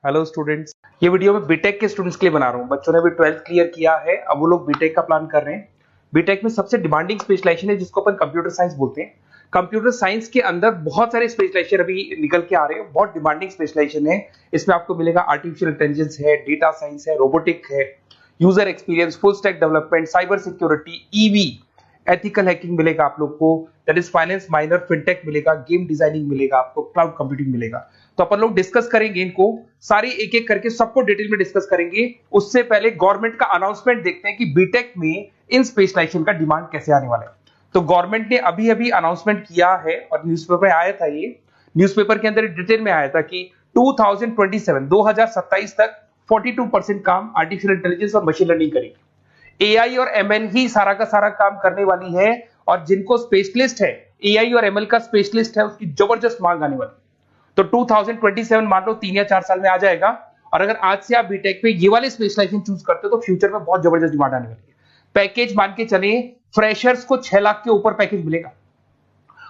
Hello students, ये video मैं BTech के स्टूडेंट्स के लिए बना रहा हूँ। बच्चों ने भी 12th क्लियर किया है, अब वो लोग बीटेक का प्लान कर रहे हैं। बीटेक में सबसे डिमांडिंग स्पेशलाइजेशन है जिसको अपन कंप्यूटर साइंस बोलते हैं। कंप्यूटर साइंस के अंदर बहुत सारे स्पेशलाइजेशन अभी निकल के आ रहे हैं, बहुत डिमांडिंग स्पेशलाइजेशन है। इसमें आपको मिलेगा आर्टिफिशियल इंटेलिजेंस है, डेटा साइंस है, रोबोटिक है, user experience, full stack development, cyber security, EV, ethical hacking मिलेगा आप लोग को, that is finance minor, fintech मिलेगा, गेम डिजाइनिंग मिलेगा, आपको क्लाउड कंप्यूटिंग मिलेगा। तो अपन लोग डिस्कस करेंगे इनको सारी एक एक करके, सबको डिटेल में डिस्कस करेंगे। उससे पहले गवर्नमेंट का अनाउंसमेंट देखते हैं कि बीटेक में इन स्पेशलाइजेशन का डिमांड कैसे आने वाला है। तो गवर्नमेंट ने अभी अभी अनाउंसमेंट किया है और न्यूज़पेपर में आया था, ये न्यूज़पेपर के अंदर डिटेल में आया था कि 2027 तक 42% काम आर्टिफिशियल इंटेलिजेंस और मशीन लर्निंग करेगी। एआई और एमएल ही सारा का सारा काम करने वाली है, और जिनको स्पेशलिस्ट है, एआई और एमएल का स्पेशलिस्ट है, उसकी जबरदस्त मांग आने वाली है। तो 2027 मान लो 3 या 4 साल में आ जाएगा। और अगर आज से आप बीटेक पे ये वाले स्पेशलाइजेशन चूज करते हो तो फ्यूचर में बहुत जबरदस्त डिमांड आने वाली है। पैकेज मान के चले, फ्रेशर्स को 6 लाख के ऊपर पैकेज मिलेगा,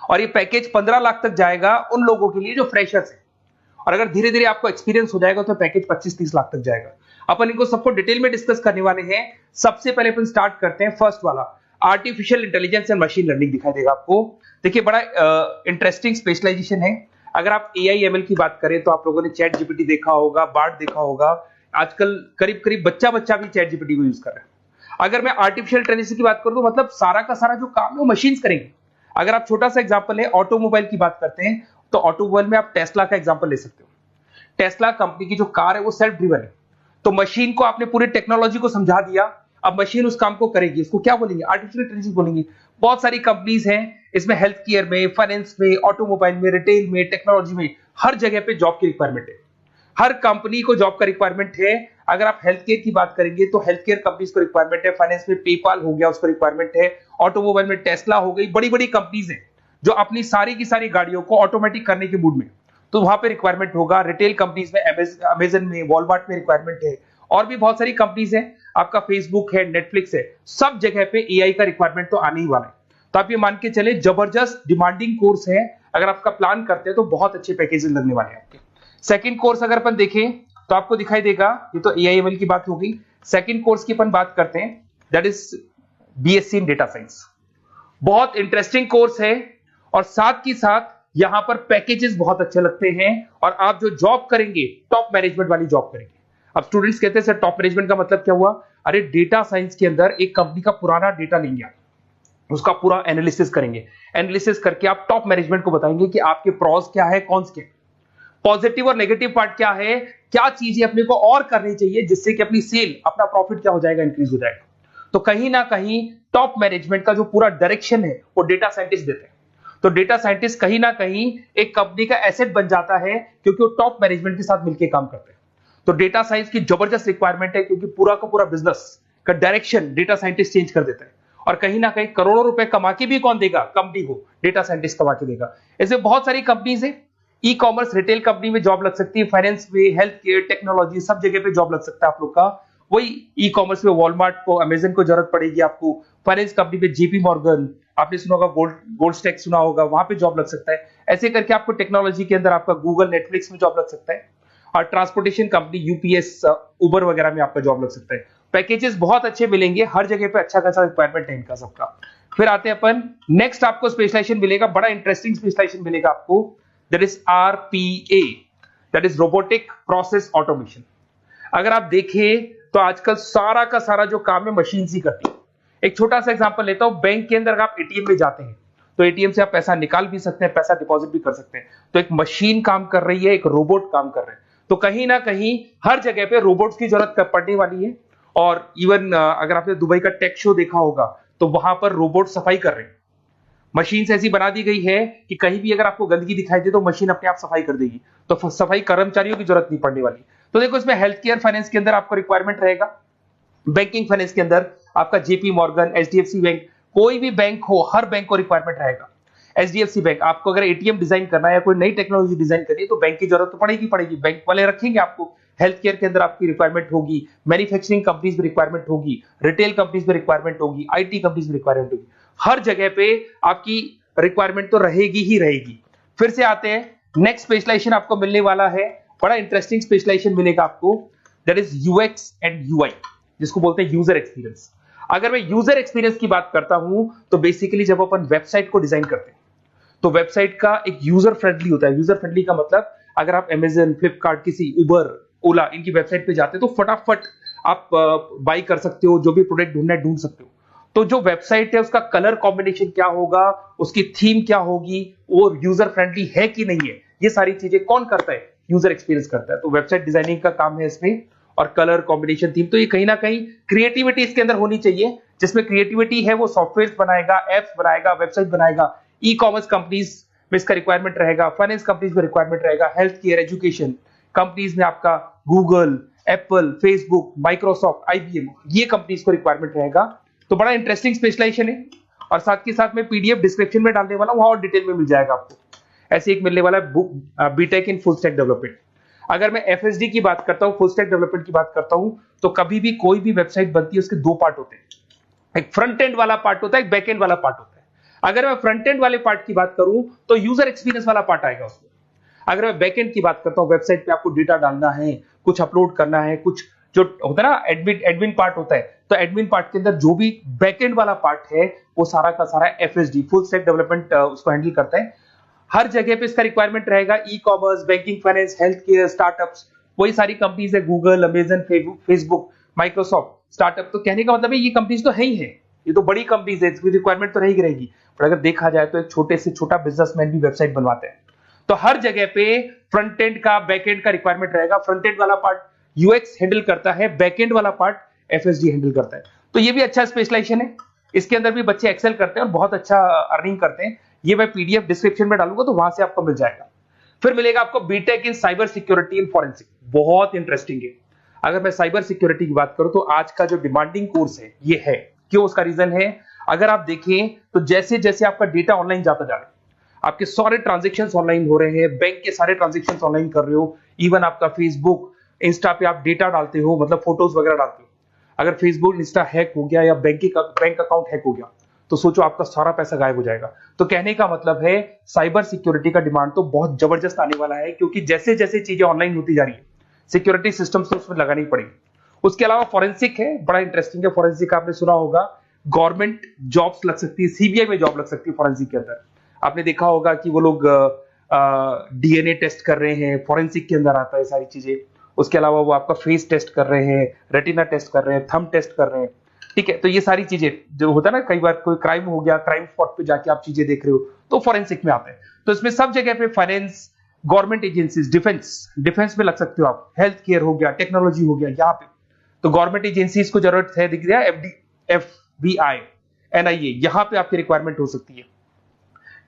और ये पैकेज 15 लाख तक जाएगा उन लोगों के लिए जो फ्रेशर्स है। और अगर धीरे धीरे आपको एक्सपीरियंस हो जाएगा तो पैकेज 25-30 लाख तक जाएगा। अपन इनको सबको डिटेल में डिस्कस करने वाले हैं। सबसे पहले अपन स्टार्ट करते हैं फर्स्ट वाला, artificial intelligence and machine learning दिखाई देगा आपको। देखिए, बड़ा इंटरेस्टिंग स्पेशलाइजेशन है। अगर आप एआई एमएल की बात करें तो आप लोगों ने चैट जीपीटी देखा होगा, बार्ड देखा होगा। आजकल करीब करीब बच्चा भी चैट जीपीटी को यूज कर रहा है। अगर मैं आर्टिफिशियल इंटेलिजेंस की बात करूं तो मतलब सारा का सारा जो काम है वो मशीन्स करेंगे। अगर आप छोटा सा एग्जांपल है, ऑटोमोबाइल की बात करते हैं तो ऑटोमोबाइल में आप टेस्ला का एग्जांपल ले सकते हो। टेस्ला कंपनी की जो कार है वो सेल्फ ड्रिवन है। तो मशीन को आपने पूरी टेक्नोलॉजी को समझा दिया, अब मशीन उस काम को करेगी। इसको क्या बोलेंगे? आर्टिफिशियल इंटेलिजेंस बोलेंगे। बहुत सारी कंपनीज हैं इसमें, हेल्थ केयर में, फाइनेंस में, ऑटोमोबाइल में, रिटेल में, टेक्नोलॉजी में, हर जगह पे जॉब की रिक्वायरमेंट है। हर कंपनी को जॉब का रिक्वायरमेंट है। अगर आप हेल्थ केयर की बात करेंगे तो हेल्थ केयर कंपनीज को रिक्वायरमेंट है, फाइनेंस में पेपाल हो गया उसको रिक्वायरमेंट है, ऑटोमोबाइल में टेस्ला हो गई, बड़ी बड़ी कंपनीज हैं जो अपनी सारी की सारी गाड़ियों को ऑटोमेटिक करने के मूड में, तो वहां पे रिक्वायरमेंट होगा। रिटेल कंपनीज में अमेजन में, वॉलमार्ट में रिक्वायरमेंट है, और भी बहुत सारी कंपनीज हैं, आपका फेसबुक है, नेटफ्लिक्स है, सब जगह पे एआई का रिक्वायरमेंट तो आने ही वाला है। तो आप ये मान के चले जबरदस्त डिमांडिंग कोर्स है। अगर आपका प्लान करते हैं तो बहुत अच्छे पैकेजेस लगने वाले हैं आपके। सेकंड कोर्स अगर अपन देखें तो आपको दिखाई देगा, ये तो एआई एमएल की बात हो गई। सेकंड कोर्स की अपन बात करते हैं, that is BSc in data science. बहुत इंटरेस्टिंग कोर्स है, और साथ ही साथ यहां पर पैकेजेस बहुत अच्छे लगते हैं, और आप जो जॉब करेंगे टॉप मैनेजमेंट वाली जॉब करेंगे। अब स्टूडेंट्स कहते हैं सर टॉप मैनेजमेंट का मतलब क्या हुआ? अरे डेटा साइंस के अंदर एक कंपनी का पुराना डेटा लेंगे आप, उसका पूरा एनालिसिस करेंगे, एनालिसिस करके आप टॉप मैनेजमेंट को बताएंगे कि आपके प्रॉस क्या है, कॉन्स क्या है, पॉजिटिव और नेगेटिव पार्ट क्या है, क्या चीजें अपने को और करनी चाहिए जिससे कि अपनी सेल, अपना प्रॉफिट क्या हो जाएगा, इंक्रीज हो जाएगा। तो कहीं ना कहीं टॉप मैनेजमेंट का जो पूरा डायरेक्शन है वो डेटा साइंटिस्ट देते हैं। तो डेटा साइंटिस्ट कहीं ना कहीं एक कंपनी का एसेट बन जाता है, क्योंकि वो टॉप मैनेजमेंट के साथ मिलकर काम करते हैं। तो डेटा साइंस की जबरदस्त रिक्वायरमेंट है, क्योंकि पूरा का पूरा बिजनेस का डायरेक्शन डेटा साइंटिस्ट चेंज कर देता है। और कहीं ना कहीं करोड़ों रुपए कमा के भी कौन देगा? कंपनी को डेटा साइंटिस्ट कमा के देगा। ऐसे बहुत सारी कंपनीज है, ई कॉमर्स, रिटेल कंपनी में जॉब लग सकती है, फाइनेंस में, हेल्थ केयर, टेक्नोलॉजी, सब जगह पे जॉब लग सकता है आप लोग का। वही ई कॉमर्स में वॉलमार्ट को, अमेजन को जरूरत पड़ेगी आपको। फाइनेंस कंपनी में जेपी मॉर्गन, आपने सुना होगा, गोल्ड स्टैक सुना होगा, वहां पे जॉब लग सकता है। ऐसे करके आपको टेक्नोलॉजी के अंदर आपका गूगल, नेटफ्लिक्स में जॉब लग सकता है। और ट्रांसपोर्टेशन कंपनी, यूपीएस, उबर वगैरह में आपका जॉब लग सकता है। पैकेजेस बहुत अच्छे मिलेंगे, हर जगह पे अच्छा खासा रिक्वायरमेंट है इनका सबका। फिर आते हैं अपन नेक्स्ट, आपको स्पेशलाइजेशन मिलेगा, बड़ा इंटरेस्टिंग स्पेशलाइजेशन मिलेगा आपको, that is RPA, that is robotic process automation. अगर आप देखें तो आजकल सारा का सारा जो काम है मशीन ही करती है। एक छोटा सा एग्जांपल लेता हूं, बैंक के अंदर आप एटीएम में जाते हैं तो एटीएम से आप पैसा निकाल भी सकते हैं, पैसा डिपॉजिट भी कर सकते हैं। तो एक मशीन काम कर रही है, एक रोबोट काम कर रहे हैं। तो कहीं ना कहीं हर जगह पे रोबोट्स की जरूरत पड़ने वाली है। और इवन अगर आपने दुबई का टेक शो देखा होगा तो वहां पर रोबोट सफाई कर रहे हैं। मशीन ऐसी बना दी गई है कि कहीं भी अगर आपको गंदगी दिखाई दे तो मशीन अपने आप सफाई कर देगी, तो सफाई कर्मचारियों की जरूरत नहीं पड़ने वाली। तो देखो, इसमें हेल्थ केयर, फाइनेंस के अंदर आपको रिक्वायरमेंट रहेगा, बैंकिंग फाइनेंस के अंदर आपका जेपी मॉर्गन, एचडीएफसी बैंक, कोई भी बैंक हो, हर बैंक को रिक्वायरमेंट रहेगा। एचडीएफसी बैंक, आपको अगर एटीएम डिजाइन करना है या कोई नई टेक्नोलॉजी डिजाइन करनी है तो बैंक की जरूरत तो पड़ेगी, बैंक वाले रखेंगे आपको। हेल्थ केयर के अंदर आपकी रिक्वायरमेंट होगी, मैन्युफैक्चरिंग कंपनीज में रिक्वायरमेंट होगी, रिटेल कंपनीज में रिक्वायरमेंट होगी, आईटी कंपनीज में रिक्वायरमेंट होगी। हर जगह पे आपकी रिक्वायरमेंट तो रहेगी ही रहेगी। फिर से आते हैं, नेक्स्ट स्पेशलाइजेशन आपको मिलने वाला है बड़ा इंटरेस्टिंग स्पेशलाइजेशन मिलेगा आपको, that is UX and UI, जिसको बोलते हैं यूजर एक्सपीरियंस। अगर मैं यूजर एक्सपीरियंस की बात करता हूं तो बेसिकली जब अपन वेबसाइट को डिजाइन करते हैं तो वेबसाइट का एक यूजर फ्रेंडली होता है। यूजर फ्रेंडली का मतलब अगर आप अमेजन, फ्लिपकार्ट, किसी उबर, ओला इनकी वेबसाइट पे जाते हो तो फटाफट आप बाई कर सकते हो, जो भी प्रोडक्ट ढूंढना है ढूंढ सकते हो। तो जो वेबसाइट है उसका कलर कॉम्बिनेशन क्या होगा, उसकी थीम क्या होगी, वो यूजर फ्रेंडली है कि नहीं है, ये सारी चीजें कौन करता है, यूजर एक्सपीरियंस करता है। तो वेबसाइट डिजाइनिंग का काम है इसमें, और कलर कॉम्बिनेशन, थीम, तो ये कहीं ना कहीं क्रिएटिविटी इसके अंदर होनी चाहिए। जिसमें क्रिएटिविटी है वो सॉफ्टवेयर बनाएगा, एप्स बनाएगा, वेबसाइट बनाएगा। ई कॉमर्स कंपनीज में इसका रिक्वायरमेंट रहेगा, फाइनेंस कंपनीज में रिक्वायरमेंट रहेगा, हेल्थ केयर, एजुकेशन कंपनीज में आपका Google, Apple, Facebook, Microsoft, IBM, ये कंपनीज को रिक्वायरमेंट रहेगा। तो बड़ा इंटरेस्टिंग स्पेशलाइजेशन है। और साथ के साथ में पीडीएफ डिस्क्रिप्शन में डालने वाला हूं, वहां और डिटेल में मिल जाएगा आपको। ऐसे एक मिलने वाला है book, BTech in full stack development. अगर मैं एफएसडी की बात करता हूं, फुल स्टैक डेवलपमेंट की बात करता हूं, तो कभी भी कोई भी वेबसाइट बनती है उसके दो पार्ट होते हैं, एक फ्रंट एंड वाला पार्ट होता है, एक बैक एंड वाला पार्ट होता है। अगर मैं फ्रंट एंड वाले पार्ट की बात करूं तो यूजर एक्सपीरियंस वाला पार्ट आएगा उसमें। अगर मैं बैक एंड की बात करता हूं, वेबसाइट पे आपको डेटा डालना है, कुछ अपलोड करना है, कुछ जो होता है ना एडमिन पार्ट होता है, तो एडमिन पार्ट के अंदर जो भी बैक एंड वाला पार्ट है वो सारा का सारा एफएसडी, फुल स्टैक डेवलपमेंट, उसको हैंडल करता है। हर जगह पे इसका रिक्वायरमेंट रहेगा। E commerce, banking, finance, health care, startups, वही सारी कंपनीज है, Google, Amazon, Facebook, Microsoft, startup. तो कहने का मतलब है ये कंपनीज तो है ही है, ये तो बड़ी कंपनीज है, इसकी रिक्वायरमेंट तो रहेगी। पर अगर देखा जाए तो एक छोटे से छोटा बिजनेसमैन भी वेबसाइट बनवाते हैं। तो हर जगह पे फ्रंट एंड का, बैक एंड का रिक्वायरमेंट रहेगा। फ्रंट एंड वाला पार्ट यूएक्स हैंडल करता है, बैक एंड वाला पार्ट एफएसडी हैंडल करता है। तो ये भी अच्छा स्पेशलाइजेशन है। इसके अंदर भी बच्चे एक्सेल करते हैं और बहुत अच्छा अर्निंग करते हैं। ये मैं पीडीएफ डिस्क्रिप्शन में डालूंगा तो वहां से आपको मिल जाएगा। फिर मिलेगा आपको BTech in cyber security and forensic, बहुत इंटरेस्टिंग है। अगर मैं साइबर सिक्योरिटी की बात करूं तो आज का जो डिमांडिंग कोर्स है ये है। क्यों? उसका रीजन है, अगर आप देखें तो जैसे जैसे आपका डेटा ऑनलाइन जाता जा रहा है, आपके सारे ट्रांजेक्शन्स ऑनलाइन हो रहे हैं, बैंक के सारे ट्रांजेक्शन्स ऑनलाइन कर रहे हो, इवन आपका फेसबुक, इंस्टा पे आप डेटा डालते हो, मतलब फोटोज वगैरह डालते हो। अगर फेसबुक, इंस्टा हैक हो गया या बैंक अकाउंट हैक हो गया तो सोचो आपका सारा पैसा गायब हो जाएगा। तो कहने का मतलब है साइबर सिक्योरिटी का डिमांड तो बहुत जबरदस्त आने वाला है, क्योंकि जैसे जैसे चीजें ऑनलाइन होती जा रही है सिक्योरिटी सिस्टम्स तो उसमें लगानी पड़ेगी। उसके अलावा फॉरेंसिक है, बड़ा इंटरेस्टिंग है। फॉरेंसिक आपने सुना होगा, गवर्नमेंट जॉब्स लग सकती है, सीबीआई में जॉब लग सकती है फॉरेंसिक के अंदर। आपने देखा होगा कि वो लोग डीएनए टेस्ट कर रहे हैं, फॉरेंसिक के अंदर आता है सारी चीजें। उसके अलावा वो आपका फेस टेस्ट कर रहे हैं, रेटिना टेस्ट कर रहे हैं, थंब टेस्ट कर रहे हैं, ठीक है। तो ये सारी चीजें जो होता है ना, कई बार कोई क्राइम हो गया, क्राइम स्पॉट पे जाके आप चीजें देख रहे हो तो फॉरेंसिक में आता है। तो इसमें सब जगह पे फाइनेंस, गवर्नमेंट एजेंसीज, डिफेंस में लग सकते हो आप, हेल्थ केयर हो गया, टेक्नोलॉजी हो गया, यहाँ पे तो गवर्नमेंट एजेंसीज को जरूरत है, दिख रहा है, एफबीआई, एनआईए, यहाँ पे आपकी रिक्वायरमेंट हो सकती है।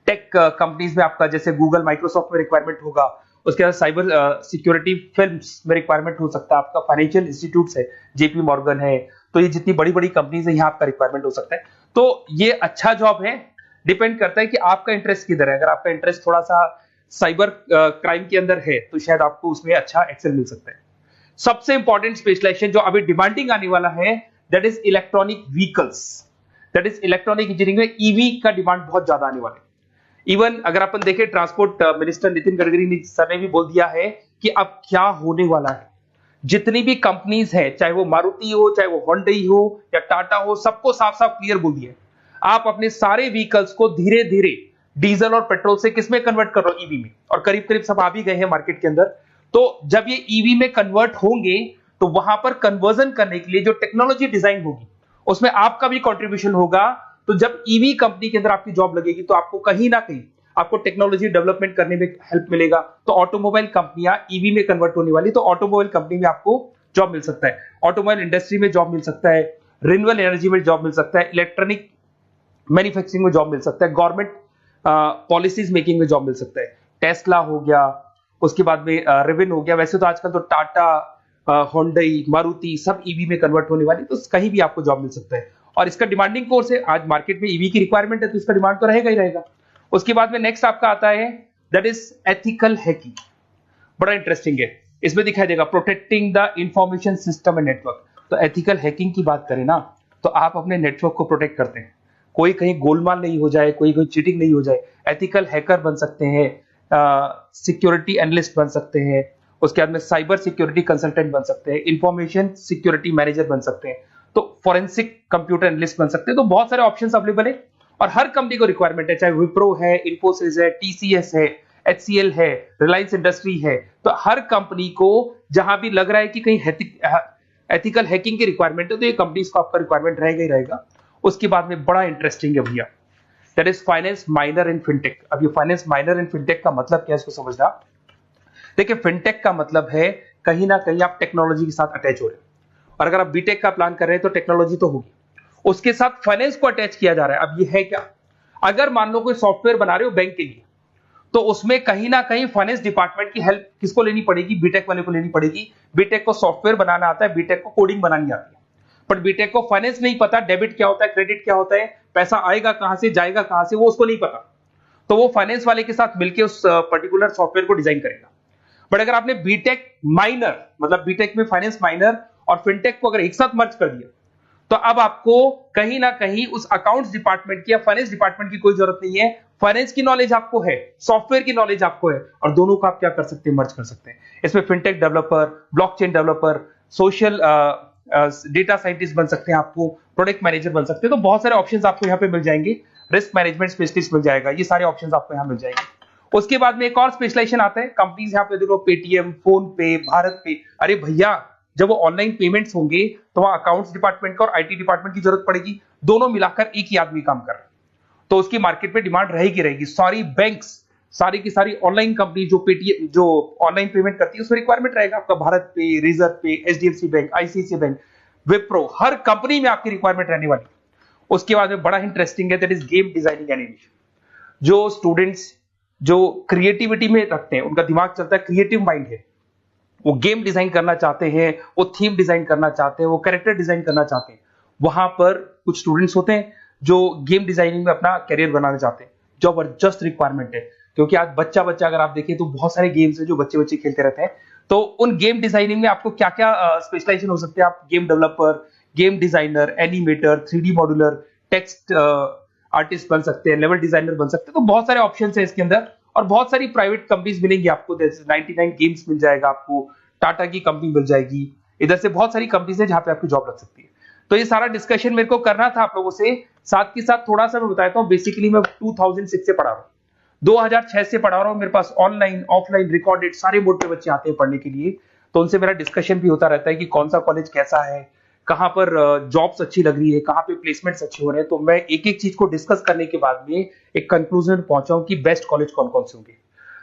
टेक कंपनीज में आपका जैसे गूगल, माइक्रोसॉफ्ट में रिक्वायरमेंट होगा। उसके बाद साइबर सिक्योरिटी फिल्म्स में रिक्वायरमेंट हो सकता है आपका, फाइनेंशियल इंस्टीट्यूट्स है, जेपी मॉर्गन है, तो ये जितनी बड़ी बड़ी कंपनीज है यहाँ आपका रिक्वायरमेंट हो सकता है। तो ये अच्छा जॉब है, डिपेंड करता है कि आपका इंटरेस्ट किधर है। अगर आपका इंटरेस्ट थोड़ा सा साइबर क्राइम के अंदर है तो शायद आपको उसमें अच्छा एक्सेल मिल सकता है। सबसे इंपॉर्टेंट स्पेशलाइजेशन जो अभी डिमांडिंग आने वाला है, that is electronic vehicles, that is electronic engineering में ईवी का डिमांड बहुत ज्यादा आने वाला है। इवन अगर अपन देखें, transport minister Nitin Gadkari sir ने भी बोल दिया है कि अब क्या होने वाला है, जितनी भी कंपनीज है, चाहे वो मारुति हो, चाहे वो होंडई हो या टाटा हो, सबको साफ साफ क्लियर बोल दिया, आप अपने सारे व्हीकल्स को धीरे धीरे डीजल और पेट्रोल से किसमें कन्वर्ट कर रहे हो, ईवी में। और करीब करीब सब आ भी गए हैं मार्केट के अंदर। तो जब ये ईवी में कन्वर्ट होंगे तो वहां पर कन्वर्जन करने के लिए जो टेक्नोलॉजी डिजाइन होगी उसमें आपका भी कॉन्ट्रीब्यूशन होगा। तो जब ईवी कंपनी के अंदर आपकी जॉब लगेगी तो आपको कहीं ना कहीं आपको टेक्नोलॉजी डेवलपमेंट करने में हेल्प मिलेगा। तो ऑटोमोबाइल कंपनियां ईवी में कन्वर्ट होने वाली, तो ऑटोमोबाइल कंपनी में आपको जॉब मिल सकता है, ऑटोमोबाइल इंडस्ट्री में जॉब मिल सकता है, रिन्यूएबल एनर्जी में जॉब मिल सकता है, इलेक्ट्रॉनिक मैन्युफैक्चरिंग में जॉब मिल सकता है, गवर्नमेंट पॉलिसीज मेकिंग में जॉब मिल सकता है। टेस्ला हो गया, उसके बाद में रिविन हो गया। वैसे तो आजकल तो टाटा, होंडई, मारुति सब ईवी में कन्वर्ट होने वाली, तो कहीं भी आपको जॉब मिल सकता है। और इसका डिमांडिंग कोर्स है, आज मार्केट में ईवी की रिक्वायरमेंट है तो इसका डिमांड तो रहेगा ही रहेगा। उसके बाद में नेक्स्ट आपका आता है दैट इज एथिकल हैकिंग, बड़ा इंटरेस्टिंग है। इसमें दिखाई देगा protecting the information system and network. तो एथिकल हैकिंग की बात करें ना, तो आप अपने नेटवर्क को प्रोटेक्ट करते हैं, कोई कहीं गोलमाल नहीं हो जाए, कोई चीटिंग नहीं हो जाए। एथिकल हैकर बन सकते हैं, सिक्योरिटी एनालिस्ट बन सकते हैं, उसके बाद में साइबर सिक्योरिटी कंसल्टेंट बन सकते हैं, इंफॉर्मेशन सिक्योरिटी मैनेजर बन सकते हैं, तो फॉरेंसिक कंप्यूटर एनालिस्ट बन सकते हैं। तो बहुत सारे ऑप्शंस अवेलेबल है और हर कंपनी को रिक्वायरमेंट है, चाहे विप्रो है, इन्फोसिस है, टीसीएस है, एचसीएल है, रिलायंस इंडस्ट्री है। तो हर कंपनी को जहां भी लग रहा है कि कहीं एथिकल हैकिंग की रिक्वायरमेंट है तो ये कंपनीज को आपका रिक्वायरमेंट रहेगा ही रहेगा। उसके बाद में बड़ा इंटरेस्टिंग है भैया, that is finance minor in fintech. अब ये फाइनेंस माइनर इन फिनटेक का मतलब क्या है इसको समझना। देखिए फिनटेक का मतलब है कहीं ना कहीं आप टेक्नोलॉजी के साथ अटैच हो रहे हैं, और अगर आप बीटेक का प्लान कर रहे हैं तो टेक्नोलॉजी तो होगी, उसके साथ फाइनेंस को अटैच किया जा रहा है। अब ये है क्या, अगर मान लो कोई सॉफ्टवेयर बना रहे हो बैंक के लिए, तो उसमें कहीं ना कहीं फाइनेंस डिपार्टमेंट की हेल्प किसको लेनी पड़ेगी, बीटेक वाले को लेनी पड़ेगी। बीटेक को सॉफ्टवेयर बनाना आता है, बीटेक को कोडिंग बनानी आती है, बट बीटेक को फाइनेंस नहीं पता, डेबिट क्या होता है, क्रेडिट क्या होता है, पैसा आएगा कहां से, जाएगा कहां से, वो उसको नहीं पता। तो वो फाइनेंस वाले के साथ मिलकर उस पर्टिकुलर सॉफ्टवेयर को डिजाइन करेगा। बट अगर आपने बीटेक माइनर, मतलब बीटेक में फाइनेंस माइनर और फिनटेक को अगर एक साथ मर्ज कर दिया, तो अब आपको कहीं ना कहीं उस अकाउंट्स डिपार्टमेंट की या फाइनेंस डिपार्टमेंट की कोई जरूरत नहीं है। फाइनेंस की नॉलेज आपको है, सॉफ्टवेयर की नॉलेज आपको है, और दोनों को आप क्या कर सकते हैं, मर्ज कर सकते हैं। इसमें fintech developer, blockchain developer, social data scientist बन सकते हैं, आपको प्रोडक्ट मैनेजर बन सकते हैं। तो बहुत सारे ऑप्शंस आपको यहाँ पे मिल जाएंगे, रिस्क मैनेजमेंट स्पेशलिस्ट मिल जाएगा, ये सारे ऑप्शंस आपको यहाँ मिल जाएंगे। उसके बाद में एक और स्पेशलाइजेशन आता है, कंपनीज यहाँ पे देखो पेटीएम, फोन पे, भारत पे। अरे भैया जब वो ऑनलाइन पेमेंट्स होंगे तो वहां अकाउंट्स डिपार्टमेंट का और आईटी डिपार्टमेंट की जरूरत पड़ेगी, दोनों मिलाकर एक ही आदमी काम कर रहा है, तो उसकी मार्केट में डिमांड रहेगी रहेगी। सारी बैंक्स, सारी की सारी ऑनलाइन कंपनी जो पेटीएम, जो ऑनलाइन पेमेंट करती है, उसमें रिक्वायरमेंट रहेगा आपका Bharat pay, reserve pay, HDFC bank, ICICI bank, Wipro, हर कंपनी में आपकी रिक्वायरमेंट रहने वाली है। उसके बाद में बड़ा इंटरेस्टिंग है, that is game designing animation. जो स्टूडेंट्स जो क्रिएटिविटी में रखते हैं, उनका दिमाग चलता है, क्रिएटिव माइंड है, वो गेम डिजाइन करना चाहते हैं, वो थीम डिजाइन करना चाहते हैं, वो कैरेक्टर डिजाइन करना चाहते हैं, वहां पर कुछ स्टूडेंट्स होते हैं जो गेम डिजाइनिंग में अपना करियर बनाना चाहते हैं। जबरदस्त रिक्वायरमेंट है, क्योंकि आज बच्चा बच्चा अगर आप देखें तो बहुत सारे गेम्स हैं जो बच्चे बच्चे खेलते रहते हैं। तो उन गेम डिजाइनिंग में आपको क्या क्या स्पेशलाइजेशन हो सकते हैं, आप game developer, game designer, animator, 3D modular, text artist बन सकते हैं, लेवल डिजाइनर बन सकते हैं। तो बहुत सारे ऑप्शंस हैं इसके अंदर, और बहुत सारी प्राइवेट कंपनीज मिलेंगी आपको, जैसे 99 गेम्स मिल जाएगा आपको, टाटा की कंपनी मिल जाएगी, इधर से बहुत सारी कंपनीज है जहां पे आपकी जॉब लग सकती है। तो ये सारा डिस्कशन मेरे को करना था आप लोगों से, साथ के साथ थोड़ा सा मैं बताता हूँ। बेसिकली मैं 2006 से पढ़ा रहा हूँ, 2006 से पढ़ा रहा हूँ। मेरे पास ऑनलाइन ऑफलाइन रिकॉर्डेड सारे बोर्ड पे बच्चे आते हैं पढ़ने के लिए, तो उनसे मेरा डिस्कशन भी होता रहता है कि कौन सा कॉलेज कैसा है, कहां पर जॉब्स अच्छी लग रही है, कहां पे प्लेसमेंट्स अच्छे हो रहे हैं। तो मैं एक एक चीज को डिस्कस करने के बाद में एक कंक्लूजन में पहुंचा हूं कि बेस्ट कॉलेज कौन कौन से होंगे।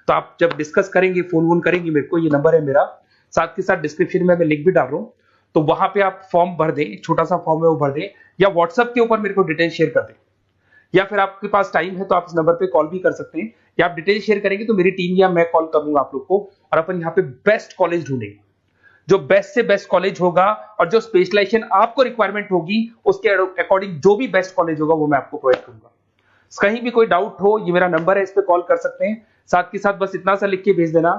तो आप जब डिस्कस करेंगे, फोन वोन करेंगे मेरे को, ये नंबर है मेरा, साथ के साथ डिस्क्रिप्शन में मैं लिंक भी डाल रहा हूँ, तो वहां पे आप फॉर्म भर दें, छोटा सा फॉर्म है वो भर दें, या व्हाट्सएप के ऊपर मेरे को डिटेल शेयर कर दें, या फिर आपके पास टाइम है तो आप इस नंबर पे कॉल भी कर सकते हैं, या आप डिटेल शेयर करेंगे तो मेरी टीम या मैं कॉल करूंगा आप लोग को, और अपन यहाँ पे बेस्ट कॉलेज ढूंढेंगे, जो बेस्ट से बेस्ट कॉलेज होगा, और जो स्पेशलाइजेशन आपको रिक्वायरमेंट होगी उसके अकॉर्डिंग जो भी बेस्ट कॉलेज होगा वो मैं आपको प्रोवाइड करूंगा। कहीं भी कोई डाउट हो, ये मेरा नंबर है, इस पे कॉल कर सकते हैं। साथ के साथ बस इतना सा लिख के भेज देना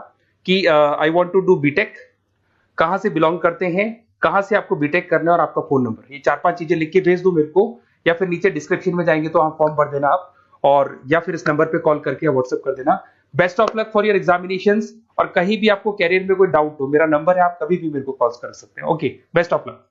कि I want to do BTech, कहां से बिलोंग करते हैं, कहां से आपको बीटेक करना है, और आपका फोन नंबर, ये 4-5 चीजें लिख के भेज दो मेरे को, या फिर नीचे डिस्क्रिप्शन में जाएंगे तो आप फॉर्म भर देना आप, और या फिर इस नंबर पे कॉल करके या व्हाट्सएप कर देना। Best of luck for your examinations, और कहीं भी आपको कैरियर में कोई डाउट हो, मेरा नंबर है, आप कभी भी मेरे को कॉल कर सकते हैं। Okay, best of luck.